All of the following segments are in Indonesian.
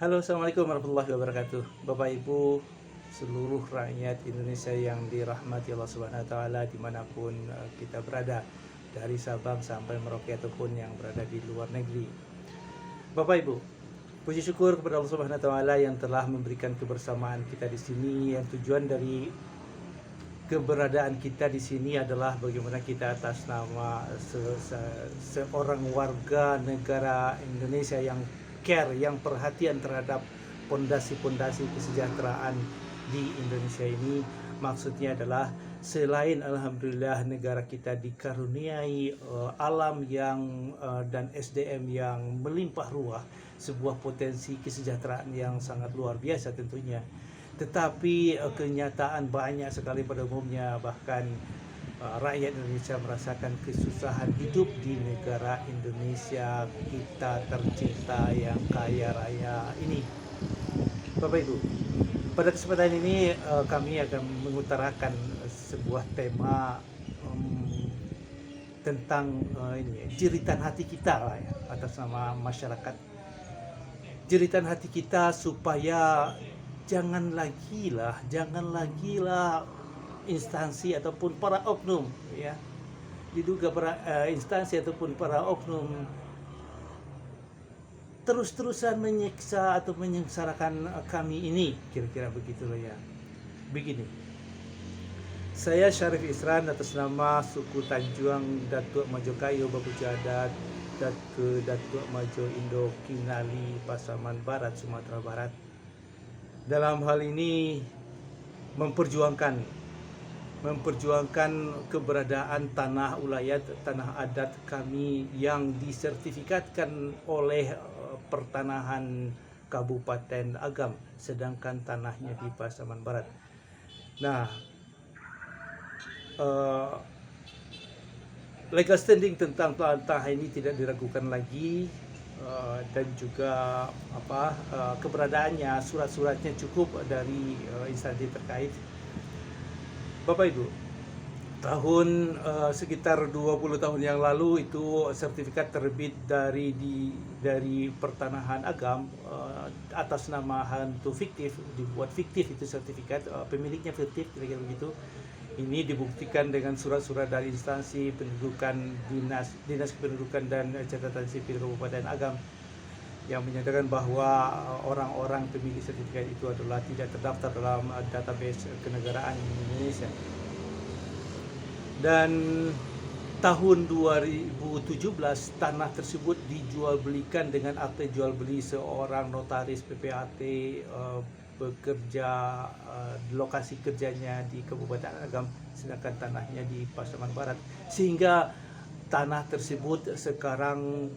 Halo, assalamualaikum warahmatullahi wabarakatuh. Bapak Ibu, seluruh rakyat Indonesia yang dirahmati Allah Subhanahu Wa Taala dimanapun kita berada, dari Sabang sampai Merauke ataupun yang berada di luar negeri. Bapak Ibu, puji syukur kepada Allah Subhanahu Wa Taala yang telah memberikan kebersamaan kita di sini. Yang tujuan dari keberadaan kita di sini adalah bagaimana kita atas nama seorang warga negara Indonesia yang care, yang perhatian terhadap pondasi-pondasi kesejahteraan di Indonesia ini. Maksudnya adalah selain alhamdulillah negara kita dikaruniai alam yang dan SDM yang melimpah ruah, sebuah potensi kesejahteraan yang sangat luar biasa tentunya. Tetapi kenyataan banyak sekali pada umumnya, bahkan rakyat Indonesia merasakan kesusahan hidup di negara Indonesia kita tercinta yang kaya raya ini. Bapak Ibu, pada kesempatan ini kami akan mengutarakan sebuah tema tentang jeritan hati kita lah ya, atas nama masyarakat. Jeritan hati kita supaya jangan lagi lah instansi ataupun para oknum ya, diduga para instansi ataupun para oknum terus-terusan menyiksa atau menyengsarakan kami ini, kira-kira begitulah ya. Begini, saya Syarif Isran atas nama suku Tanjuang Datuk Majo Kayo Babuja Adat Datuk Majo Indo Kinali Pasaman Barat Sumatera Barat, dalam hal ini memperjuangkan keberadaan tanah ulayat, tanah adat kami yang disertifikatkan oleh pertanahan Kabupaten Agam, sedangkan tanahnya di Pasaman Barat. Nah, legal standing tentang tanah ini tidak diragukan lagi, dan juga keberadaannya, surat-suratnya cukup dari instansi terkait. Bapak Ibu, tahun sekitar 20 tahun yang lalu itu sertifikat terbit dari pertanahan Agam atas nama hantu fiktif, dibuat fiktif itu sertifikat, pemiliknya fiktif, kira-kira begitu. Ini dibuktikan dengan surat-surat dari instansi pendudukan, dinas kependudukan dan catatan sipil Kabupaten Agam, yang menyatakan bahwa orang-orang pemilik sertifikat itu adalah tidak terdaftar dalam database kenegaraan Indonesia. Dan tahun 2017 tanah tersebut dijual belikan dengan akte jual beli seorang notaris PPAT bekerja lokasi kerjanya di Kabupaten Agam, sedangkan tanahnya di Pasaman Barat, sehingga tanah tersebut sekarang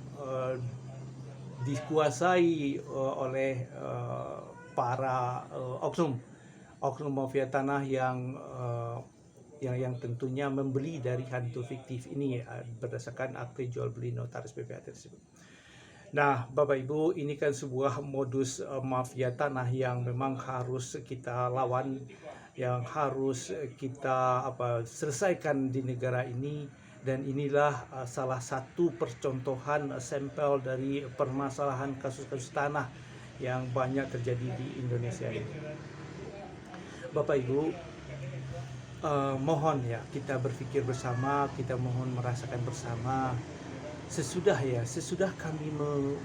dikuasai oleh para oknum mafia tanah yang tentunya membeli dari hantu fiktif ini berdasarkan akte jual beli notaris PPAT tersebut. Nah, Bapak Ibu, ini kan sebuah modus mafia tanah yang memang harus kita lawan, yang harus kita selesaikan di negara ini. Dan inilah salah satu percontohan sampel dari permasalahan kasus-kasus tanah yang banyak terjadi di Indonesia ini. Bapak Ibu, mohon ya kita berpikir bersama, kita mohon merasakan bersama. Sesudah kami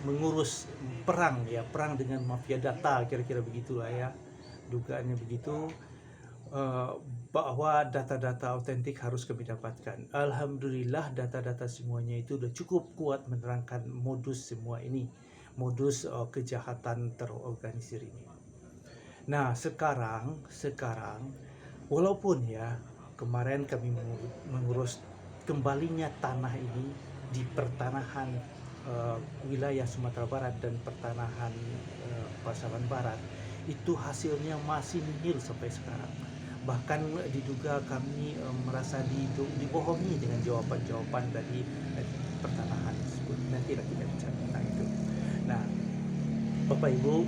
mengurus perang dengan mafia data, kira-kira begitulah ya, dugaannya begitu, bahwa data-data autentik harus kami dapatkan. Alhamdulillah data-data semuanya itu sudah cukup kuat menerangkan modus semua ini, modus kejahatan terorganisir ini. Nah, sekarang walaupun ya kemarin kami mengurus kembalinya tanah ini di pertanahan wilayah Sumatera Barat dan pertanahan Pasaman Barat, itu hasilnya masih nihil sampai sekarang. Bahkan diduga kami merasa dibohongi dengan jawaban-jawaban dari pertanahan tersebut. Nantilah kita bicara tentang itu. Nah, Bapak Ibu,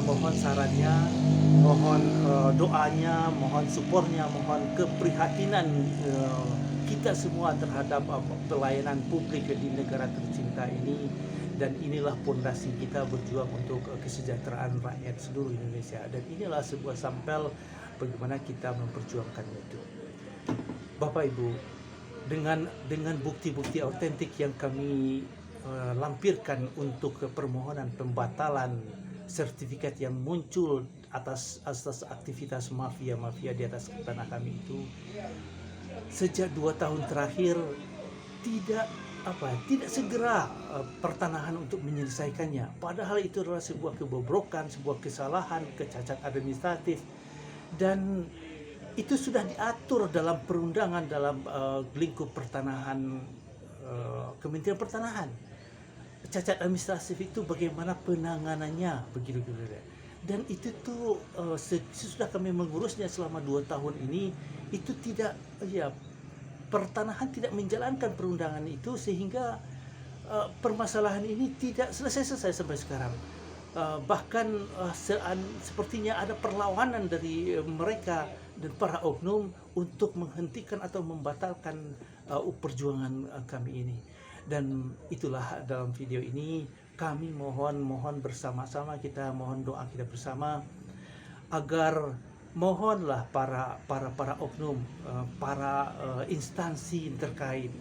mohon sarannya, mohon doanya, mohon supportnya, mohon keprihatinan kita semua terhadap pelayanan publik di negara tercinta ini. dan inilah pondasi kita berjuang untuk kesejahteraan rakyat seluruh Indonesia, dan inilah sebuah sampel bagaimana kita memperjuangkannya itu. Bapak Ibu, dengan bukti-bukti autentik yang kami lampirkan untuk permohonan pembatalan sertifikat yang muncul atas aktivitas mafia di atas tanah kami itu, sejak 2 tahun terakhir tidak segera pertanahan untuk menyelesaikannya, padahal itu adalah sebuah kebobrokan, sebuah kesalahan, kecacat administratif, dan itu sudah diatur dalam perundangan, dalam lingkup pertanahan, Kementerian Pertanahan. Cacat administratif itu bagaimana penanganannya, begitu. Dan itu tuh sesudah kami mengurusnya selama 2 tahun ini, itu tidak, pertanahan tidak menjalankan perundangan itu, sehingga permasalahan ini tidak selesai sampai sekarang. Bahkan sepertinya ada perlawanan dari mereka dan para oknum untuk menghentikan atau membatalkan perjuangan kami ini. Dan itulah dalam video ini kami mohon bersama-sama, kita mohon doa kita bersama agar mohonlah para oknum, para instansi terkait,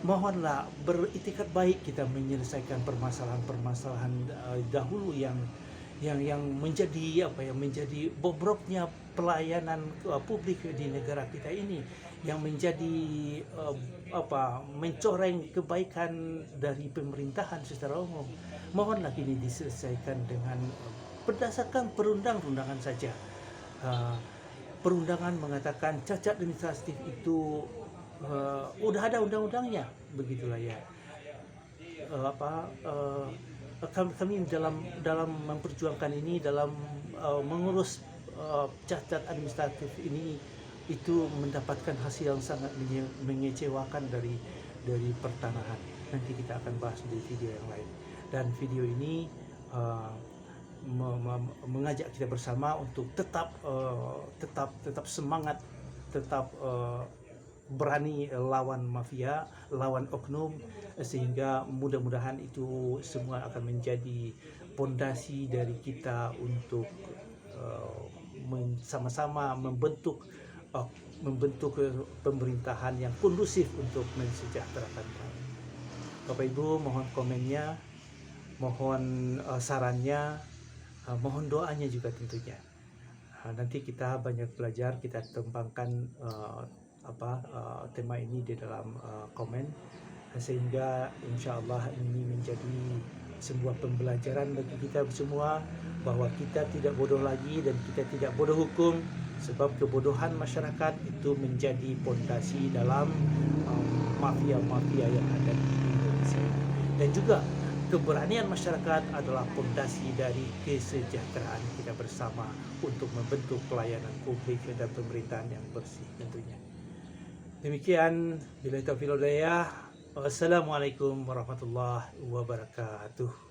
mohonlah beritikat baik kita menyelesaikan permasalahan dahulu yang menjadi menjadi bobroknya pelayanan publik di negara kita ini, yang menjadi mencoreng kebaikan dari pemerintahan secara umum. Mohonlah ini diselesaikan dengan berdasarkan perundangan saja. Perundangan mengatakan cacat administratif itu udah ada undang-undangnya, begitulah ya. Kami dalam memperjuangkan ini, dalam mengurus cacat administratif ini, itu mendapatkan hasil yang sangat mengecewakan dari pertanahan. Nanti kita akan bahas di video yang lain. Dan video ini mengajak kita bersama untuk tetap semangat, tetap berani lawan mafia, lawan oknum, sehingga mudah-mudahan itu semua akan menjadi pondasi dari kita untuk sama-sama membentuk pemerintahan yang kondusif untuk mensejahterakan rakyat. Bapak Ibu, mohon komennya, mohon sarannya, mohon doanya juga tentunya. Nanti kita banyak belajar, kita kembangkan tema ini di dalam komen, sehingga insya Allah ini menjadi sebuah pembelajaran bagi kita semua, bahwa kita tidak bodoh lagi dan kita tidak bodoh hukum, sebab kebodohan masyarakat itu menjadi pondasi dalam mafia-mafia yang ada di Indonesia. Dan juga keberanian masyarakat adalah pondasi dari kesejahteraan kita bersama untuk membentuk pelayanan publik dan pemerintahan yang bersih tentunya. Demikian, billahi taufiq wal hidayah. Wassalamualaikum warahmatullahi wabarakatuh.